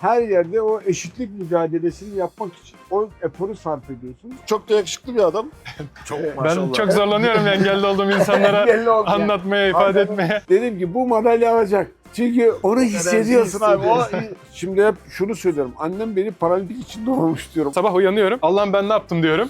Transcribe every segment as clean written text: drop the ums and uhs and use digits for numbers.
her yerde o eşitlik mücadelesini yapmak için o eforu sarf ediyorsun. Çok da yakışıklı bir adam. Çok maşallah. Ben çok zorlanıyorum engelli olduğum insanlara Engelli oldu yani. anlatmaya, ifade etmeye. Dedim ki bu madalya alacak. Çünkü onu hissediyorsun abi. Şimdi hep şunu söylüyorum. Annem beni paralimpik için doğurmuş diyorum. Sabah uyanıyorum. Allah'ım ben ne yaptım diyorum.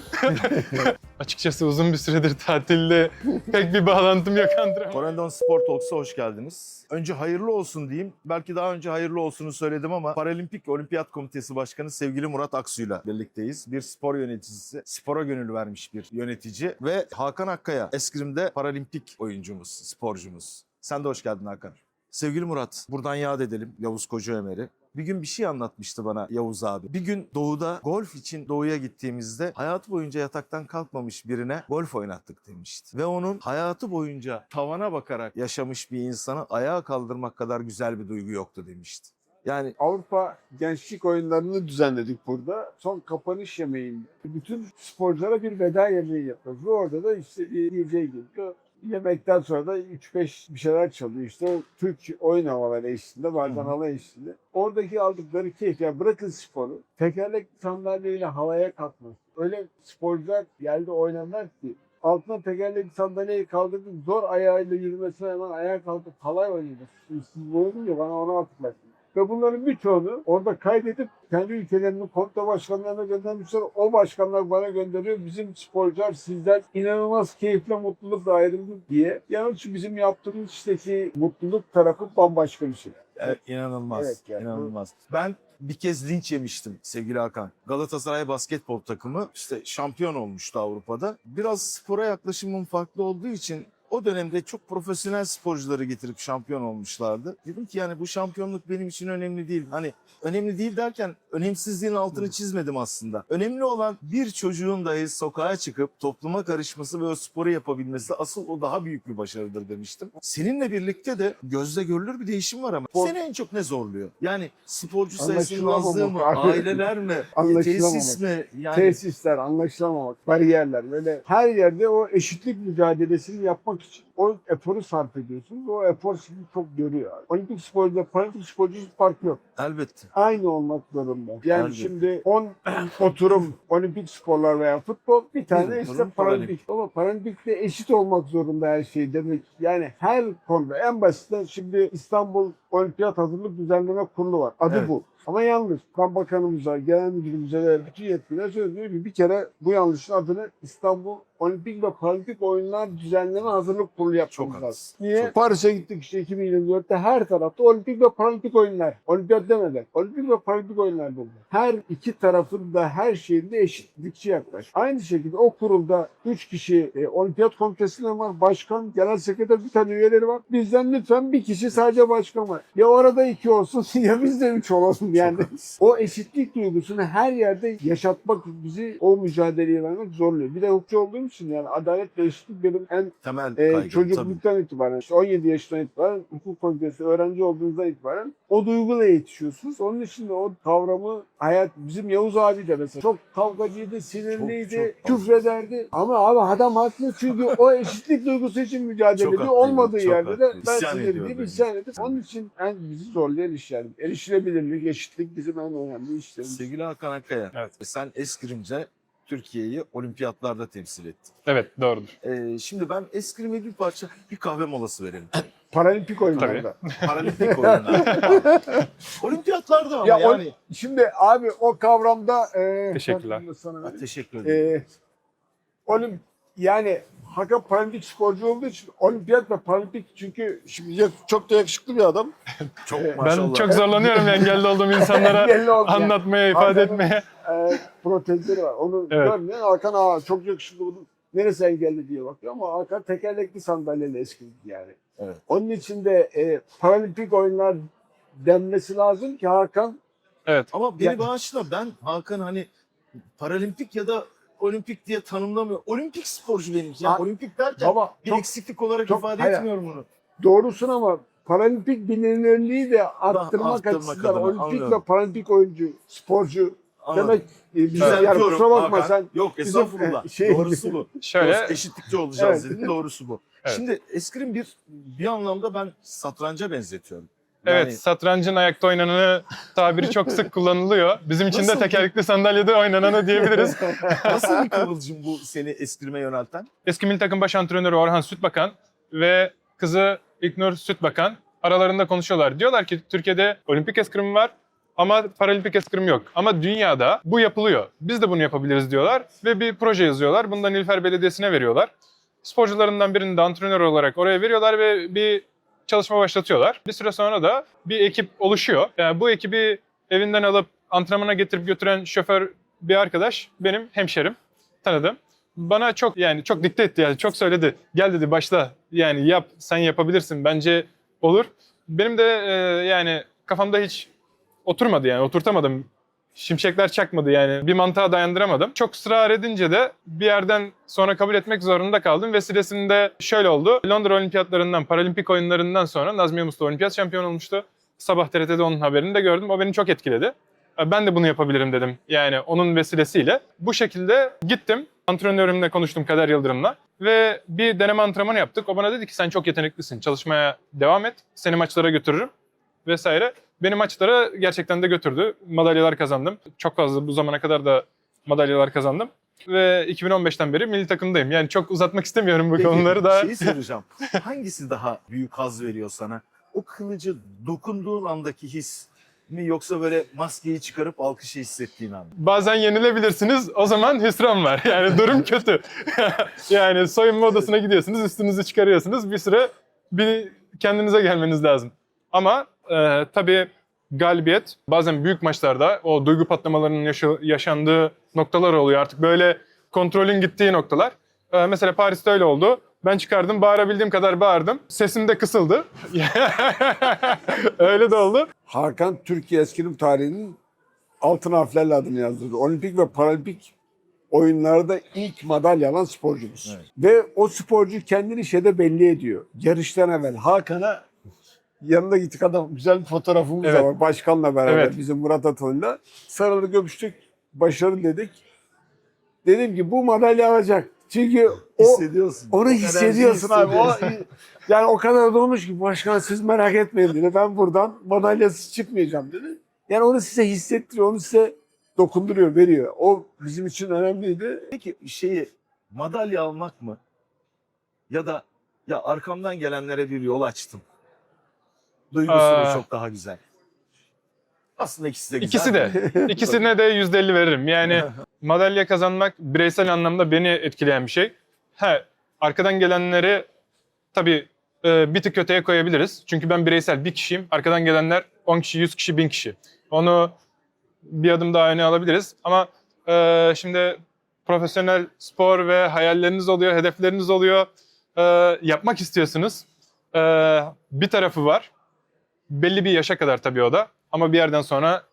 Açıkçası uzun bir süredir tatilde pek bir bağlantım yok antrenman. Corendon Spor Talks'a hoş geldiniz. Önce hayırlı olsun diyeyim. Belki daha önce hayırlı olsunu söyledim ama Paralimpik Olimpiyat Komitesi Başkanı sevgili Murat Aksu'yla birlikteyiz. Bir spor yöneticisi, spora gönül vermiş bir yönetici ve Hakan Akkaya, eskrimde paralimpik oyuncumuz, sporcumuz. Sen de hoş geldin Hakan. Sevgili Murat, buradan yad edelim Yavuz Kocaömer'i. Bir gün bir şey anlatmıştı bana Yavuz abi. Bir gün doğuda golf için doğuya gittiğimizde hayatı boyunca yataktan kalkmamış birine golf oynattık demişti. Ve onun hayatı boyunca tavana bakarak yaşamış bir insana ayağa kaldırmak kadar güzel bir duygu yoktu demişti. Yani Avrupa Gençlik Oyunları'nı düzenledik burada. Son kapanış yemeğinde bütün sporculara bir veda yemeği yapıyoruz. Ve orada da işte DJ geliyor. Yemekten sonra da 3-5 bir şeyler çalıyor. İşte o Türk oyun havaları eşliğinde, bazen hava eşliğinde. Oradaki aldıkları keyif, yani bırakın sporu, tekerlekli sandalyeyle havaya kalkmak. Öyle sporcular yerde oynarlar ki altına tekerlekli sandalyeyi kaldırdık, zor ayağıyla yürümesine hemen ayağa kalkıp halay oynuyoruz. Siz boyunca bana onu hatırlatın. Ve bunların birçoğunu orada kaydedip kendi ülkelerinin komite başkanlarına göndermişler. O başkanlar bana gönderiyor. Bizim sporcular sizden inanılmaz keyifle, mutlulukla ayrıldık diye. Yani şu bizim yaptığımız işteki mutluluk tarafı bambaşka bir şey. inanılmaz, Evet, yani inanılmaz. Ben bir kez linç yemiştim sevgili Hakan. Galatasaray basketbol takımı işte şampiyon olmuştu Avrupa'da. Biraz spora yaklaşımım farklı olduğu için o dönemde çok profesyonel sporcuları getirip şampiyon olmuşlardı. Dedim ki yani bu şampiyonluk benim için önemli değil. Hani önemli değil derken önemsizliğin altını çizmedim aslında. Önemli olan bir çocuğun dahi sokağa çıkıp topluma karışması ve o sporu yapabilmesi, asıl o daha büyük bir başarıdır demiştim. Seninle birlikte de gözle görülür bir değişim var ama seni en çok ne zorluyor? Yani sporcu sayısının azlığı mı, aileler mi, tesis mi? Yani... Tesisler, anlaşılamamak, bariyerler, böyle her yerde o eşitlik mücadelesini yapmak için o eforu sarf ediyorsun. O efor sizi çok görüyor. Olimpik sporcuda, paralimpik sporcu fark yok. Elbette. Aynı olmak zorunda. Yani Elbette. şimdi 10 oturum olimpik sporlar veya futbol, bir tane Bir işte oturum paralimpik. Ama paralimpikte eşit olmak zorunda her şey demek. Yani her konuda en basitinden şimdi İstanbul Olimpiyat Hazırlık Düzenleme Kurulu var. Adı Evet. bu. Ama yanlış. Kan Bakanımıza, Genel Müdürümüze ve bütün yetkililer söylüyor ki bir kere bu yanlışın adını İstanbul Olimpik ve Paralimpik Oyunlar Düzenleme Hazırlık Kurulu yapmamız Çok lazım. haklısın. Niye? Çok. Paris'e gittik işte 2024'te her tarafta Olimpik ve Paralimpik oyunlar. Olimpiyat demeden. Olimpik ve Paralimpik oyunlar dediler. Her iki tarafın da her şeyinde eşitlikçi yaklaş. Aynı şekilde o kurulda 3 kişi Olimpiyat Komitesi'nden var. Başkan, genel sekreter, bir tane üyeleri var. Bizden lütfen bir kişi sadece başkan var. Ya orada 2 olsun ya bizde 3 olalım yani. O eşitlik duygusunu her yerde yaşatmak bizi o mücadeleye vermek zorluyor. Bir de hukukçu olduğum için yani adalet ve eşitlik benim en Temel kaygım çocukluktan itibaren, işte 17 yaşından itibaren hukuk fakültesi öğrenci olduğunuzdan itibaren o duyguyla yetişiyorsunuz. Onun için de o kavramı hayat, bizim Yavuz abi de mesela çok kavgacıydı, sinirliydi, Çok küfrederdi. Ama abi adam haklı çünkü o eşitlik duygusu için mücadele Çok ediyor. haklıydı, Olmadığı çok yerde de haklı. ben İsyan sinirliyim, ediyordu. isyan edip. Onun için en bizi zorlayan iş yani. Erişilebilirlik, eşitlik bizim en önemli işlerimiz. Sevgili Hakan Akkaya, Evet. sen eskrimce Türkiye'yi olimpiyatlarda temsil ettin. Evet, doğrudur. Şimdi ben eskrime bir kahve molası verelim. Paralimpik oyunlarda. Paralimpik oyunlar. Olimpiyatlarda ama Ya yani. şimdi abi o kavramda Teşekkürler. sana Teşekkür ederim. yani Hakan paralimpik sporcu olduğu için olimpiyat ve paralimpik, çünkü şimdi çok da yakışıklı bir adam. Çok maşallah. Ben çok zorlanıyorum engelli olduğum insanlara Engelli oldu yani. anlatmaya, ifade Hakan'ın, etmeye. protezleri var. Onu Evet. görmeyen Hakan çok yakışıklı, bunun neresi engelli diye bakıyor ama Hakan tekerlekli sandalyeyle eskidi yani. Evet. Onun için de paralimpik oyunlar denmesi lazım ki Hakan. Evet. Ama beni Ya- bağışla, ben Hakan hani paralimpik ya da olimpik diye tanımlamıyorum. Olimpik sporcu benim. Yani Ha- olimpik derken Baba bir çok eksiklik olarak çok- ifade hayır. etmiyorum bunu. doğrusun ama paralimpik bilinirliği de arttırmak arttırmak açısından adına, olimpik anlıyorum. ve paralimpik oyuncu, sporcu Anladım. demek yani Düzeltiyorum kusura bakma Hakan. sen. Yok bizim, estağfurullah. şey- Doğrusu bu. Şöyle, Doğrusu, eşitlikçi olacağız Evet. dedin. Doğrusu bu. Evet. Şimdi eskrim bir anlamda ben satranca benzetiyorum. Evet, Yani satrancın ayakta oynananı tabiri çok sık kullanılıyor. Bizim için de Nasıl bir- tekerlekli sandalyede oynananı diyebiliriz. nasıl bir kıvılcım bu seni eskrime yönelten? Eski milli takım baş antrenörü Orhan Sütbakan ve kızı İlknur Sütbakan aralarında konuşuyorlar. Diyorlar ki Türkiye'de olimpik eskrim var ama paralimpik eskrim yok. Ama dünyada bu yapılıyor. Biz de bunu yapabiliriz diyorlar ve bir proje yazıyorlar. Bunu da Nilüfer Belediyesi'ne veriyorlar. Sporcularından birini de antrenör olarak oraya veriyorlar ve bir çalışma başlatıyorlar. Bir süre sonra da bir ekip oluşuyor. Yani bu ekibi evinden alıp antrenmana getirip götüren şoför bir arkadaş benim hemşerim, tanıdım. Bana çok dikte etti yani çok söyledi. Gel dedi başla yani yap sen yapabilirsin bence olur. Benim de yani kafamda hiç oturmadı yani oturtamadım. Şimşekler çakmadı yani bir mantığa dayandıramadım. Çok ısrar edince de bir yerden sonra kabul etmek zorunda kaldım. Vesilesinde şöyle oldu. Londra Olimpiyatlarından, Paralimpik oyunlarından sonra Nazmiye Mustafa Olimpiyat şampiyon olmuştu. Sabah TRT'de onun haberini de gördüm. O beni çok etkiledi. Ben de bunu yapabilirim dedim. Yani onun vesilesiyle. Bu şekilde gittim. Antrenörümle konuştum Kader Yıldırım'la. Ve bir deneme antrenmanı yaptık. O bana dedi ki sen çok yeteneklisin. Çalışmaya devam et. Seni maçlara götürürüm. Vesaire. Beni maçlara gerçekten de götürdü. Madalyalar kazandım. Çok fazla bu zamana kadar da madalyalar kazandım. Ve 2015'ten beri milli takımdayım. Yani çok uzatmak istemiyorum bu konuları da. Şeyi soracağım. Hangisi daha büyük haz veriyor sana? O kılıcı dokunduğun andaki his mi yoksa böyle maskeyi çıkarıp alkışı hissettiğin an mı? Bazen yenilebilirsiniz. O zaman hüsran var. Yani durum kötü. Yani soyunma odasına gidiyorsunuz, üstünüzü çıkarıyorsunuz. Bir süre bir kendinize gelmeniz lazım. Ama tabii galibiyet bazen büyük maçlarda o duygu patlamalarının yaşandığı noktalar oluyor. Artık böyle kontrolün gittiği noktalar. Mesela Paris'te öyle oldu. Ben çıkardım, bağırabildiğim kadar bağırdım. Sesim de kısıldı. Öyle de oldu. Hakan Türkiye eskrim tarihinin altın harflerle adını yazdırdı. Olimpik ve paralimpik oyunlarda ilk madalya alan sporcumuz. Evet. Ve o sporcu kendini şeyde belli ediyor. Yarıştan evvel Hakan'a yanına gittik adam güzel bir fotoğrafımız Evet. da var. Başkanla beraber Evet. bizim Murat Atılı'yla. Sarılıp gömüştük. Başarılı dedik. Dedim ki bu madalya alacak. Çünkü o Hissediyorsun. onu O hissediyorsun abi. hissediyorsun. Yani o kadar dolmuş ki başkan siz merak etmeyin dedi. Ben buradan madalyasız çıkmayacağım dedi. Yani onu size hissettiriyor, onu size dokunduruyor, veriyor. O bizim için önemliydi. Peki madalya almak mı? Ya da ya arkamdan gelenlere bir yol açtım. Duygusunu çok daha güzel. Aslında ikisi de güzel. İkisi de. İkisine de %50 veririm. Yani madalya kazanmak bireysel anlamda beni etkileyen bir şey. Arkadan gelenleri tabii bir tık öteye koyabiliriz. Çünkü ben bireysel bir kişiyim. Arkadan gelenler 10 kişi, 100 kişi, 1000 kişi. Onu bir adım daha öne alabiliriz. Ama şimdi profesyonel spor ve hayalleriniz oluyor, hedefleriniz oluyor. Yapmak istiyorsunuz. Bir tarafı var. Belli bir yaşa kadar tabii o da. Ama bir yerden sonra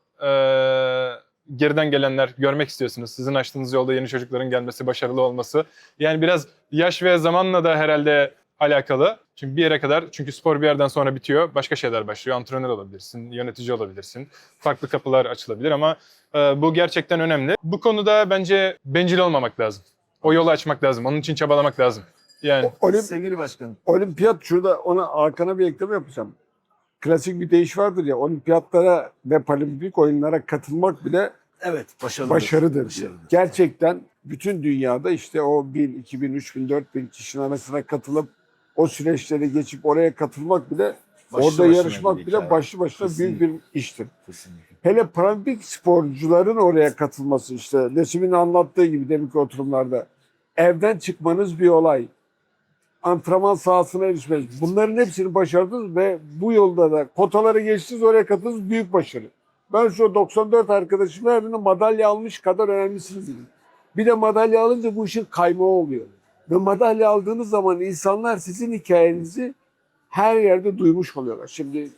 geriden gelenler görmek istiyorsunuz. Sizin açtığınız yolda yeni çocukların gelmesi, başarılı olması. Yani biraz yaş ve zamanla da herhalde alakalı. Çünkü bir yere kadar, çünkü spor bir yerden sonra bitiyor. Başka şeyler başlıyor. Antrenör olabilirsin, yönetici olabilirsin. Farklı kapılar açılabilir ama bu gerçekten önemli. Bu konuda bence bencil olmamak lazım. O yolu açmak lazım. Onun için çabalamak lazım. Yani Sevgili başkanım. Olimpiyat şurada ona Hakan'a bir ekleme yapacağım. Klasik bir deyiş vardır ya, olimpiyatlara ve paralimpik oyunlara katılmak bile Evet, başarılıdır. başarıdır. Gerçekten bütün dünyada işte o 1000, 2000, 3000, 4000 kişinin arasına katılıp o süreçleri geçip oraya katılmak bile, Başlı orada başına yarışmak bir bile hikaye. başlı başına büyük Kesinlikle. bir iştir. Kesinlikle. Hele paralimpik sporcuların oraya katılması, işte Nesim'in anlattığı gibi deminki oturumlarda evden çıkmanız bir olay. Antrenman sahasına erişmeniz. Bunların hepsini başardınız ve bu yolda da kotaları geçtiniz, oraya katıldınız, büyük başarı. Ben şu 94 arkadaşımın her birine madalya almış kadar önemlisiniz dedim. Bir de madalya alınca bu işin kaymağı oluyor. Ve madalya aldığınız zaman insanlar sizin hikayenizi her yerde duymuş oluyorlar. Şimdi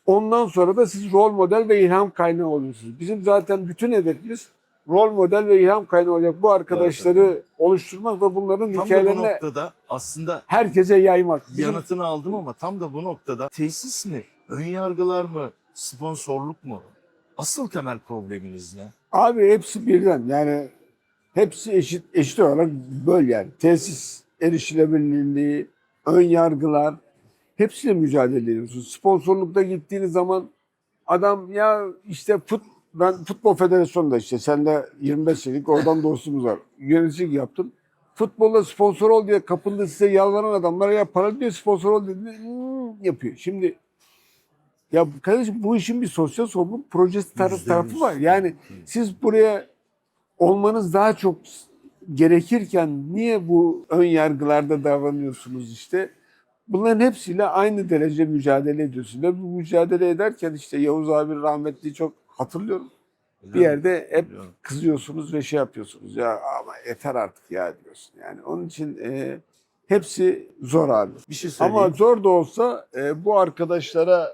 ondan sonra da siz rol model ve ilham kaynağı oluyorsunuz. Bizim zaten bütün hedefimiz rol model ve ilham kaynağı olacak bu arkadaşları oluşturmak ve bunların Tam da bu hikayelerini noktada aslında herkese yaymak. Bizim, yanıtını aldım ama tam da bu noktada tesis mi, ön yargılar mı, sponsorluk mu? Asıl temel probleminiz ne? abi hepsi birden, yani hepsi eşit olarak böyle yani. Tesis erişilebilirliği, ön yargılar, hepsiyle mücadele ediyorsun. Sponsorlukta gittiğiniz zaman adam ya işte ben Futbol Federasyonu'nda işte sen de 25 senelik oradan dostumuz var. Yöneticilik yaptım. Futbolda sponsor ol diye kapında size yalvaran adamlar ya para diyor sponsor ol dedi yapıyor. Şimdi ya kardeşim bu işin bir sosyal sorumluluk projesi tarafı var. Yani siz buraya olmanız daha çok gerekirken niye bu ön yargılarda davranıyorsunuz işte? Bunların hepsiyle aynı derece mücadele ediyorsun. Ve bu mücadele ederken işte Yavuz abi rahmetli çok hatırlıyorum. Bir yerde hep kızıyorsunuz ve şey yapıyorsunuz. Ya ama yeter artık ya diyorsun. Yani onun için hepsi zor abi. Bir şey söyleyeyim. Ama zor da olsa bu arkadaşlara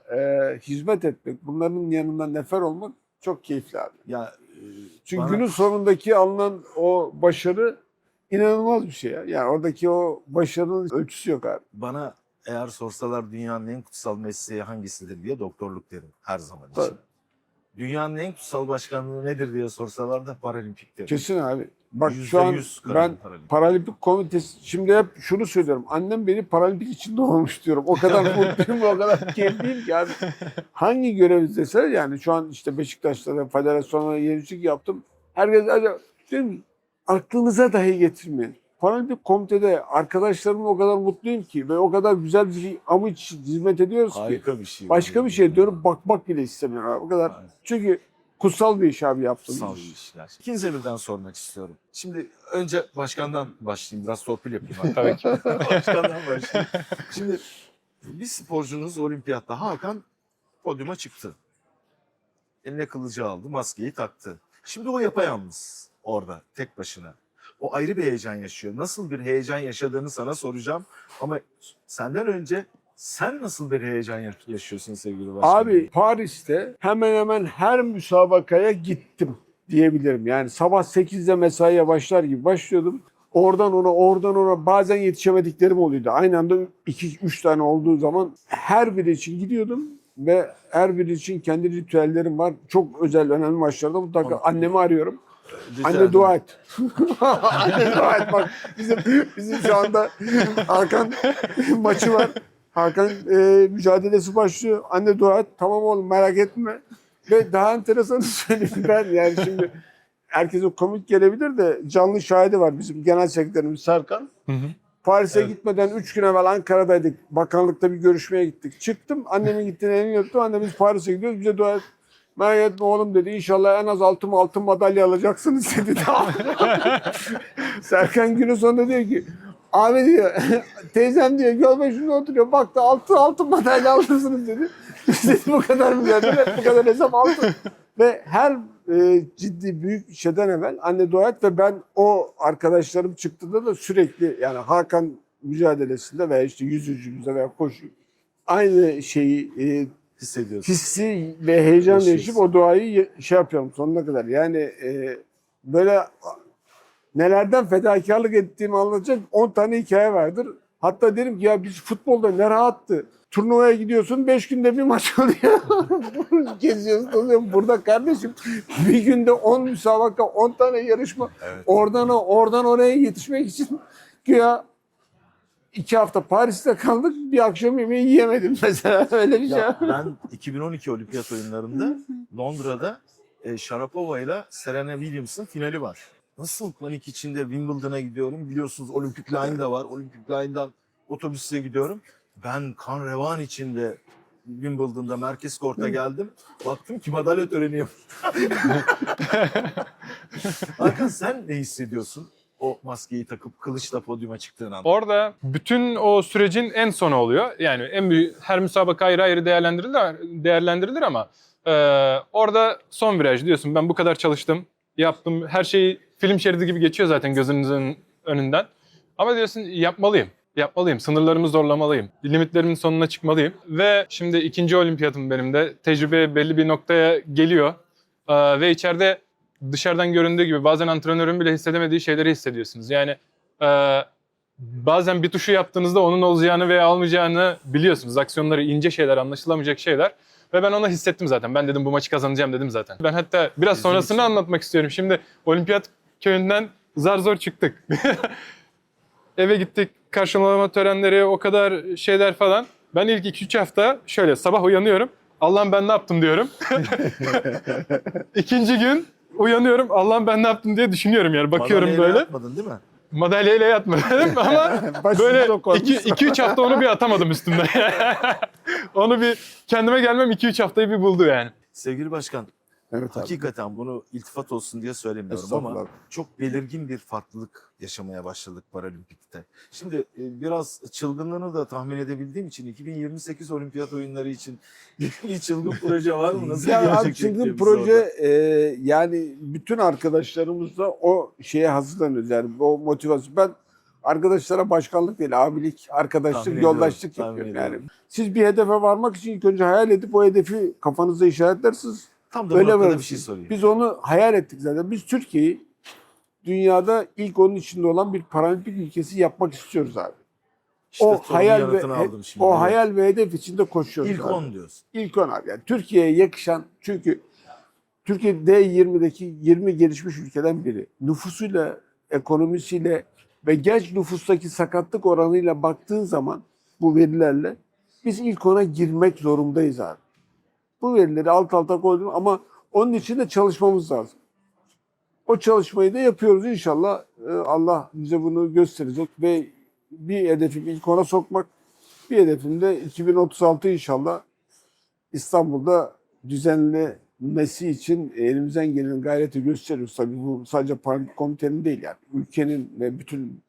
hizmet etmek, bunların yanında nefer olmak çok keyifli abi. Ya Çünkü bana- günün sonundaki alınan o başarı inanılmaz bir şey ya. Yani oradaki o başarının ölçüsü yok abi. Bana eğer sorsalar dünyanın en kutsal mesleği hangisidir diye doktorluk derim her zaman için. Tabii. Dünyanın en kutsal başkanlığı nedir diye sorsalar da paralimpik derim. Kesin abi. Bak %100 şu an kararım ben paralimpik. Paralimpik Komitesi, şimdi hep şunu söylüyorum. Annem beni paralimpik için doğurmuş diyorum. O kadar mutluyum, o kadar keyifliyim ki abi. Hangi görev istese yani şu an işte Beşiktaş'ta da federasyona yöneticilik yaptım. Herkes dedim, aklınıza dahi getirmeyin. Paralimpik Komite'de arkadaşlarımla o kadar mutluyum ki ve o kadar güzel bir şey, amaç için hizmet ediyoruz ki. Harika bir şey. Başka bir şey diyorum bakmak bile istemiyorum abi. O kadar. Aynen. Çünkü kutsal bir iş abi yaptığımız Kutsal bir iş. iş gerçekten. İkinize birden sormak istiyorum. Şimdi önce başkandan başlayayım. Biraz torpil yapayım. Hatta. Tabii ki. Başkandan başlayayım. Şimdi bir sporcunuz olimpiyatta Hakan podyuma çıktı. Eline kılıcı aldı, maskeyi taktı. Şimdi o yapayalnız orada tek başına. O ayrı bir heyecan yaşıyor. Nasıl bir heyecan yaşadığını sana soracağım. Ama senden önce sen nasıl bir heyecan yaşıyorsun sevgili başkanım? Abi Paris'te hemen hemen her müsabakaya gittim diyebilirim. Yani sabah 8'de mesaiye başlar gibi başlıyordum. Oradan ona bazen yetişemediklerim oluyordu. Aynı anda 2-3 tane olduğu zaman her biri için gidiyordum. Ve her biri için kendi ritüellerim var. Çok özel, önemli maçlarda mutlaka annemi arıyorum. Anne dua et. Anne dua et bak. Bizim şu anda Hakan maçı var. Hakan mücadelesi başlıyor. Anne dua et. Tamam oğlum merak etme. Ve daha enteresanı söyleyeyim ben. Yani şimdi herkese komik gelebilir de canlı şahidi var bizim genel sekreterimiz Serkan. Paris'e gitmeden 3 gün evvel Ankara'daydık. Bakanlıkta bir görüşmeye gittik. Çıktım. Annemin gittiğini elini öptü. Anne biz Paris'e gidiyoruz. Bize dua et. Merak etme oğlum dedi. İnşallah en az altın madalya alacaksınız dedi. Serkan günün sonunda diyor ki abi diyor teyzem diyor Gölbaşı'nda oturuyor. Baktı altın madalya alırsınız dedi. Biz dedi bu kadar mücadele, bu kadar hesap altın. Ve her ciddi büyük şeyden evvel anne dua et ve ben o arkadaşlarım çıktığında da sürekli yani Hakan mücadelesinde veya işte yüzücümüzde veya koşu aynı şeyi hissediyorsun. hissi ve heyecan Yaşıyorsun. yaşayıp o duayı şey yapıyorum sonuna kadar. Yani böyle nelerden fedakarlık ettiğimi anlatacak 10 tane hikaye vardır. Hatta derim ki ya biz futbolda ne rahattı. Turnuvaya gidiyorsun 5 günde bir maç oluyor. Geziyorsun oluyor. Burada kardeşim bir günde 10 müsabaka 10 tane yarışma. Evet. Oradan oraya yetişmek için güya 2 hafta Paris'te kaldık. Bir akşam yemeği yiyemedim mesela. Öyle bir şey. Ya ben 2012 Olimpiyat oyunlarında Londra'da Sharapova ile Serena Williams'ın finali var. Nasıl panik içinde Wimbledon'a gidiyorum. Biliyorsunuz Olympic Line de var. Olympic Line'dan otobüse gidiyorum. Ben kan revan içinde Wimbledon'da merkez korta geldim. Baktım ki madalya töreni yapıldı. Hakan sen ne hissediyorsun? O maskeyi takıp kılıçla podyuma çıktığın anda. Orada bütün o sürecin en sonu oluyor. Yani en büyük her müsabaka ayrı ayrı değerlendirilir ama orada son viraj diyorsun. Ben bu kadar çalıştım, yaptım. Her şey film şeridi gibi geçiyor zaten gözünüzün önünden. Ama diyorsun yapmalıyım. Sınırlarımı zorlamalıyım. Limitlerimin sonuna çıkmalıyım. Ve şimdi ikinci olimpiyatım benim de. Tecrübe belli bir noktaya geliyor. Ve içeride dışarıdan göründüğü gibi bazen antrenörün bile hissedemediği şeyleri hissediyorsunuz. Yani bazen bir tuşu yaptığınızda onun olacağını veya almayacağını biliyorsunuz. Aksiyonları ince şeyler, anlaşılamayacak şeyler. Ve ben onu hissettim zaten. Ben dedim bu maçı kazanacağım dedim zaten. Ben hatta biraz sonrasını anlatmak istiyorum. Şimdi olimpiyat köyünden zar zor çıktık. Eve gittik, karşılama törenleri, o kadar şeyler falan. Ben ilk 2-3 hafta şöyle sabah uyanıyorum. Allah'ım ben ne yaptım diyorum. İkinci gün uyanıyorum. Allah'ım ben ne yaptım diye düşünüyorum yani. Bakıyorum Madalyayla böyle. yapmadın değil mi? Madalyayla yatmadım ama böyle Başınıza koymuş. 2-3 hafta onu bir atamadım üstümden. Onu bir kendime gelmem 2-3 haftayı bir buldu yani. Sevgili başkan, Evet abi. hakikaten bunu iltifat olsun diye söylemiyorum ama Estağfurullah. çok belirgin bir farklılık yaşamaya başladık Paralimpik'te. Şimdi biraz çılgınlığını da tahmin edebildiğim için 2028 Olimpiyat oyunları için bir çılgın proje var mı? Nasıl Ya abi gelecek çılgın bekliyor bizi proje orada? yani bütün arkadaşlarımızla o şeye hazırlanıyoruz yani o motivasyon. Ben arkadaşlara başkanlık değil abilik, arkadaşlık, Tahmin yoldaşlık ediyorum, tahmin yapıyorum yani. ediyorum. Siz bir hedefe varmak için ilk önce hayal edip o hedefi kafanızda işaretlersiniz. Tam da bu Öyle noktada böyle bir şey sorayım. Biz onu hayal ettik zaten. Biz Türkiye'yi dünyada ilk onun içinde olan bir paralimpik ülkesi yapmak istiyoruz abi. İşte o sorunun hayal ve yanıtını aldım şimdi. o Evet. hayal ve hedef içinde koşuyoruz. İlk abi. 10 diyorsun. İlk 10 abi. Yani Türkiye'ye yakışan çünkü Türkiye D20'deki 20 gelişmiş ülkeden biri. Nüfusuyla, ekonomisiyle ve genç nüfustaki sakatlık oranıyla baktığın zaman bu verilerle biz ilk 10'a girmek zorundayız abi. Bu verileri alt alta koydum ama onun için de çalışmamız lazım. O çalışmayı da yapıyoruz inşallah. Allah bize bunu gösterecek ve bir hedefim ilk 10'a sokmak, bir hedefim de 2036 inşallah İstanbul'da düzenlemesi için elimizden gelen gayreti gösteriyoruz. Tabii bu sadece Paralimpik Komitenin değil yani. Ülkenin ve bütün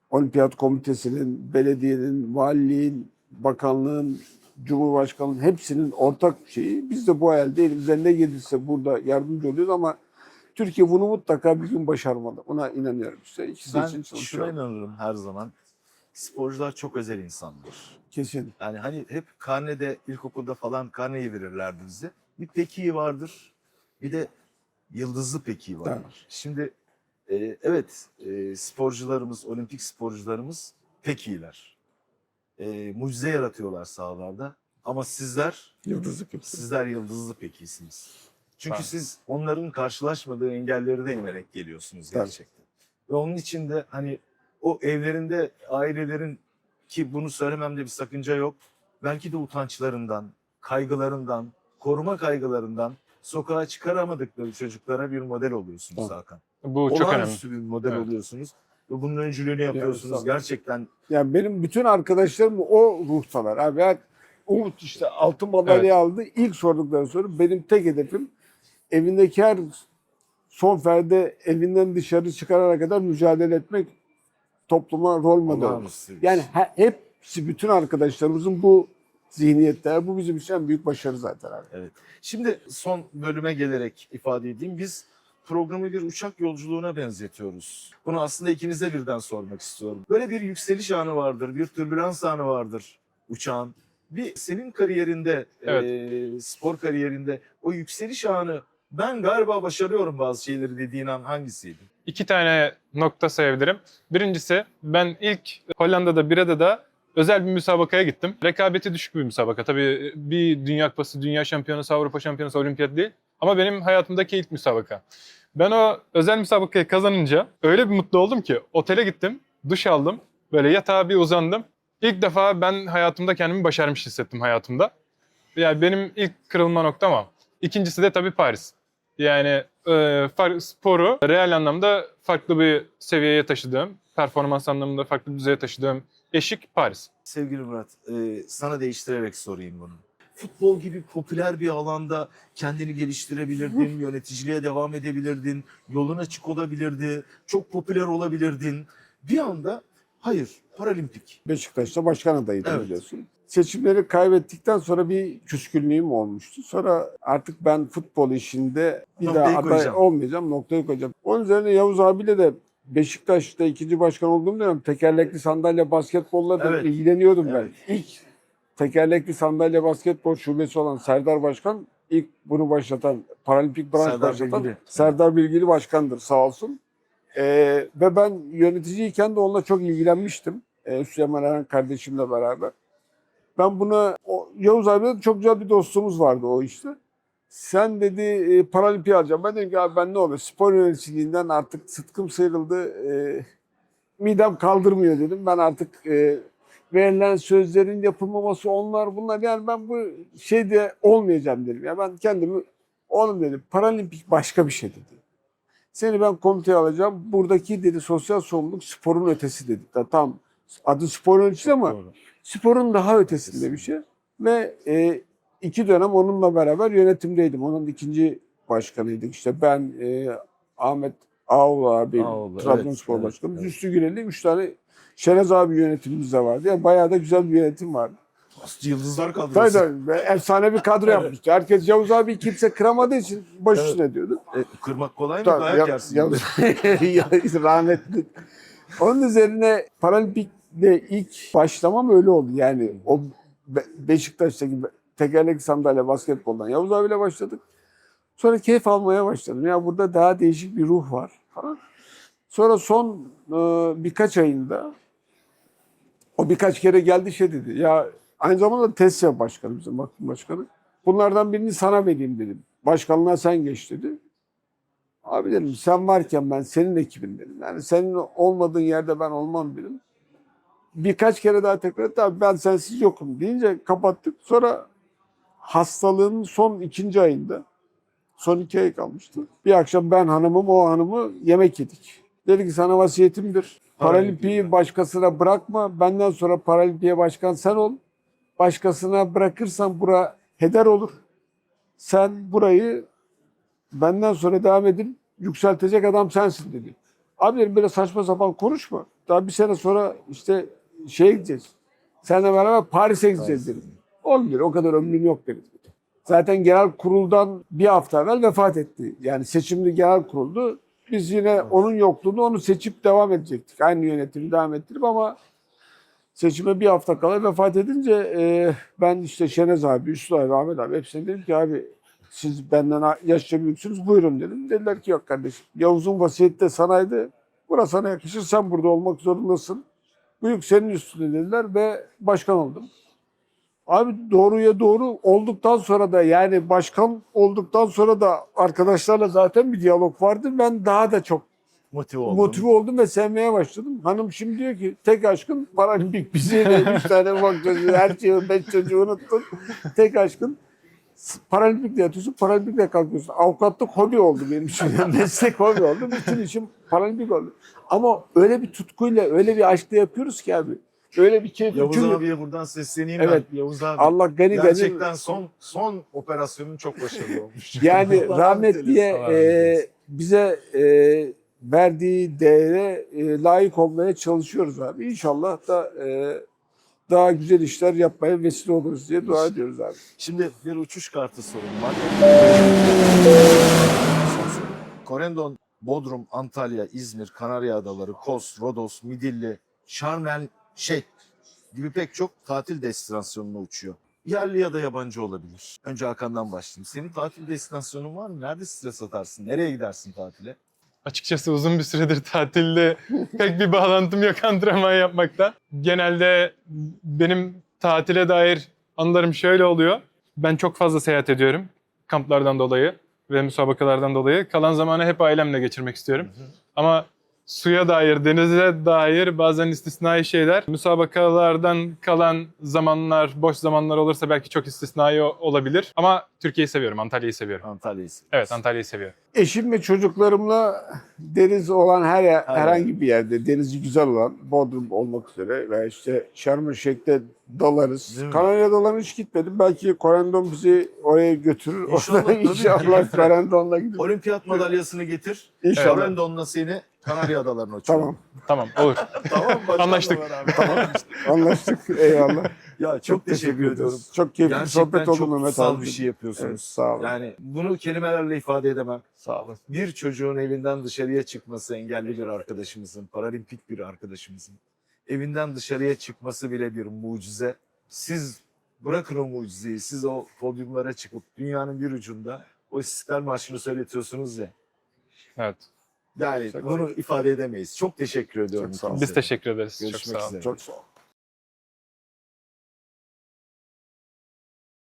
Olimpiyat Komitesi'nin, belediyenin, valiliğin, bakanlığın, Cumhurbaşkanlığının hepsinin ortak şeyi. Biz de bu hayalde elimizden ne gelirse burada yardımcı oluyoruz ama Türkiye bunu mutlaka bir gün başarmalı. Ona inanıyorum işte. İkisi Ben için şuna çalışıyorum. inanırım her zaman. Sporcular çok özel insanlar. Kesin. Yani hani hep karnede, ilkokulda falan karneyi verirlerdi bize. Bir pekiği vardır, bir de yıldızlı pekiği vardır. Evet. Şimdi evet sporcularımız, olimpik sporcularımız pek iyiler. Mucize yaratıyorlar sahalarda. Ama sizler yıldızlı pekisiniz. Çünkü Tamam. siz onların karşılaşmadığı engelleri de yenerek geliyorsunuz Tabii. gerçekten. Ve onun için de hani o evlerinde ailelerin ki bunu söylememde bir sakınca yok. Belki de utançlarından, kaygılarından, koruma kaygılarından sokağa çıkaramadıkları çocuklara bir model oluyorsunuz Tamam. Hakan. Bu çok önemli. Olağanüstü bir model Evet. oluyorsunuz. Ve bunun öncülüğünü yapıyorsunuz. Evet, Gerçekten Yani benim bütün arkadaşlarım o ruhtalar. Abi ben Umut işte altın madalya aldı. İlk sordukları soru benim tek hedefim evindeki her son ferde evinden dışarı çıkarana kadar mücadele etmek, topluma rol model olmak. olağanüstü. Yani hepsi bütün arkadaşlarımızın bu zihniyetler. Bu bizim için en büyük başarı zaten abi. Evet. Şimdi son bölüme gelerek ifade edeyim. Biz programı bir uçak yolculuğuna benzetiyoruz. Bunu aslında ikinize birden sormak istiyorum. Böyle bir yükseliş anı vardır, bir türbülans anı vardır uçağın. Bir senin kariyerinde, spor kariyerinde o yükseliş anı ben galiba başarıyorum bazı şeyleri dediğin an hangisiydi? 2 tane nokta sayabilirim. Birincisi ben ilk Hollanda'da Breda'da özel bir müsabakaya gittim. Rekabeti düşük bir müsabaka. Tabii bir Dünya Kupası, Dünya Şampiyonası, Avrupa Şampiyonası, Olimpiyat değil. Ama benim hayatımdaki ilk müsabaka. Ben o özel müsabakayı kazanınca öyle bir mutlu oldum ki otele gittim, duş aldım. Böyle yatağa bir uzandım. İlk defa ben hayatımda kendimi başarmış hissettim hayatımda. Yani benim ilk kırılma noktam o. İkincisi de tabii Paris. Yani sporu real anlamda farklı bir seviyeye taşıdığım, performans anlamında farklı bir düzeye taşıdığım eşik Paris. Sevgili Murat, sana değiştirerek sorayım bunu. Futbol gibi popüler bir alanda kendini geliştirebilirdin, yöneticiliğe devam edebilirdin, yolun açık olabilirdi, çok popüler olabilirdin. Bir anda hayır, paralimpik. Beşiktaş'ta başkan adayıydı Evet. biliyorsun. Seçimleri kaybettikten sonra bir küskünlüğüm olmuştu. Sonra artık ben futbol işinde bir Noktayı daha aday koyacağım. olmayacağım, noktayı koyacağım. Onun üzerine Yavuz abiyle de Beşiktaş'ta ikinci başkan olduğum dönem tekerlekli sandalye basketbolla da Evet. ilgileniyordum Evet. ben. İlk tekerlekli sandalye basketbol şubesi olan Serdar Başkan, ilk bunu başlatan, paralimpik branş Serdar başlatan Bilgili. Serdar Bilgili başkandır sağ olsun. Ve ben yöneticiyken de onunla çok ilgilenmiştim. Süleyman Eren kardeşimle beraber. Ben buna, Yavuz abiyle de çok güzel bir dostluğumuz vardı o işte. Sen dedi paralimpiya alacağım. Ben dedim ki abi ben ne oluyor? Spor yöneticiliğinden artık sıtkım sıyrıldı. Midem kaldırmıyor dedim. Ben artık verilen sözlerin yapılmaması, onlar bunlar. Yani ben bu şeyde olmayacağım dedim. Ya ben kendimi oğlum dedim, paralimpik başka bir şey dedi. Seni ben komiteye alacağım. Buradaki dedi sosyal sorumluluk sporun ötesi dedi. Tam adı sporun ötesi ama Doğru. sporun daha ötesinde bir şey. Ve 2 dönem onunla beraber yönetimdeydim. Onun ikinci başkanıydık. İşte ben, Ahmet Ağoğlu abi, Ağoğlu, Trabzonspor evet, başkanımız. evet. Üstü Güreli 3 tane Şenez abi yönetimimiz de vardı. Yani bayağı da güzel bir yönetim vardı. Yıldızlar Tabii kadrosu. tabii. Ve efsane bir kadro yapmıştı. Herkes Yavuz abi kimse kıramadığı için baş Evet. üstüne diyordu. Kırmak kolay mı? Tabii, Dayak yersin. Yavuz rahmetli. Onun üzerine Paralimpik'le ilk başlamam öyle oldu. Yani o Beşiktaş'taki tekerlekli sandalye basketboldan Yavuz abiyle başladık. Sonra keyif almaya başladım. Ya burada daha değişik bir ruh var falan. Sonra son birkaç ayında o birkaç kere geldi şey dedi. Ya aynı zamanda TESYA başkanı, bizim vakfın başkanı. Bunlardan birini sana vereyim dedim. Başkanlığa sen geç dedi. Abi dedim sen varken ben senin ekibin dedim. Yani senin olmadığın yerde ben olmam dedim. Birkaç kere daha tekrar etti. Abi ben sensiz yokum deyince kapattık. Sonra hastalığın son 2. ayında, son 2 ay kalmıştı. Bir akşam ben hanımım, o hanımı yemek yedik. Dedi ki sana vasiyetimdir. Paralimpiyi başkasına bırakma. Benden sonra Paralimpiye başkan sen ol. Başkasına bırakırsan bura heder olur. Sen burayı benden sonra devam edip yükseltecek adam sensin dedi. Abi dedim böyle saçma sapan konuşma. Daha bir sene sonra işte şeye gideceğiz. Seninle beraber Paris'e gideceğiz dedim. Olmuyor, o kadar ömrüm yok dedim. Zaten genel kuruldan bir hafta evvel vefat etti. Yani seçimli genel kuruldu. Biz yine onun yokluğunda onu seçip devam edecektik. Aynı yönetimi devam ettirip ama seçime bir hafta kala vefat edince ben işte Şenez abi, Üstü abi, Ahmet abi hepsine dedim ki abi siz benden yaşça büyüksünüz buyurun dedim. Dediler ki yok kardeşim Yavuz'un vasiyeti de sanaydı. Burası sana yakışır sen burada olmak zorundasın. Bu yük senin üstüne dediler ve başkan oldum. Abi doğruya doğru olduktan sonra da yani başkan olduktan sonra da arkadaşlarla zaten bir diyalog vardı. Ben daha da çok motive oldum ve sevmeye başladım. Hanım şimdi diyor ki tek aşkın paralimpik. Bize 3 tane ufak çocuğu, her şeyi 5 çocuğu unuttun. Tek aşkın paralimpikle yatıyorsun, paralimpikle kalkıyorsun. Avukatlık hobi oldu benim için. Meslek hobi oldu. Bütün işim paralimpik oldu. Ama öyle bir tutkuyla, öyle bir aşkla yapıyoruz ki abi. Öyle bir keyif. Yavuz Çünkü abiye buradan sesleneyim evet, ben. Yavuz abi. Allah gani gani. Gerçekten son operasyonun çok başarılı olmuş. Yani Allah rahmetliye rahmet eylesin. bize verdiği değere layık olmaya çalışıyoruz abi. İnşallah da daha güzel işler yapmaya vesile oluruz diye dua ediyoruz abi. Şimdi bir uçuş kartı sorun var. Corendon, Bodrum, Antalya, İzmir, Kanarya Adaları, Kos, Rodos, Midilli, Şarm El Şeyh gibi pek çok tatil destinasyonuna uçuyor. Yerli ya da yabancı olabilir. Önce Hakan'dan başlayayım. Senin tatil destinasyonun var mı? Nerede stres atarsın? Nereye gidersin tatile? Açıkçası uzun bir süredir tatilde pek bir bağlantım yok antrenman yapmaktan. Genelde benim tatile dair anılarım şöyle oluyor. Ben çok fazla seyahat ediyorum kamplardan dolayı ve müsabakalardan dolayı. Kalan zamanı hep ailemle geçirmek istiyorum. Ama suya dair, denize dair bazen istisnai şeyler. Müsabakalardan kalan zamanlar, boş zamanlar olursa belki çok istisnai olabilir. Ama Türkiye'yi seviyorum, Antalya'yı seviyorum. Antalya'yı. Evet, Antalya'yı seviyorum. Eşim ve çocuklarımla deniz olan herhangi bir yerde, denizi güzel olan Bodrum olmak üzere ve işte Şarm El Şeyh'te dalarız. Değil mi? Kanarya Adaları'na hiç gitmedim. Belki Corendon bizi oraya götürür. İnşallah, tabii ki. İnşallah Corendon'la gidelim. Olimpiyat madalyasını getir. İnşallah. Corendon'la seni Kanarya Adaları'na uçuralım. Tamam. Tamam, olur. Tamam. Anlaştık. Anlaştık. Eyvallah. Ya çok teşekkür ediyorum. Çok keyifli bir Gerçekten sohbet oldu çok Mehmet kutsal abi. bir şey yapıyorsunuz. Evet, sağ olun. Yani bunu kelimelerle ifade edemem. Sağ olun. Bir çocuğun evinden dışarıya çıkması engelli bir arkadaşımızın, paralimpik bir arkadaşımızın evinden dışarıya çıkması bile bir mucize. Siz bırakın o mucizeyi, siz o podyumlara çıkıp dünyanın bir ucunda o İstiklal Marşı'nı söyletiyorsunuz ya. Evet. Yani bunu ifade edemeyiz. Çok teşekkür ediyorum. Çok sağ olun. Biz teşekkür ederiz. Görüşmek çok sağ olun. üzere. Çok sağ olun.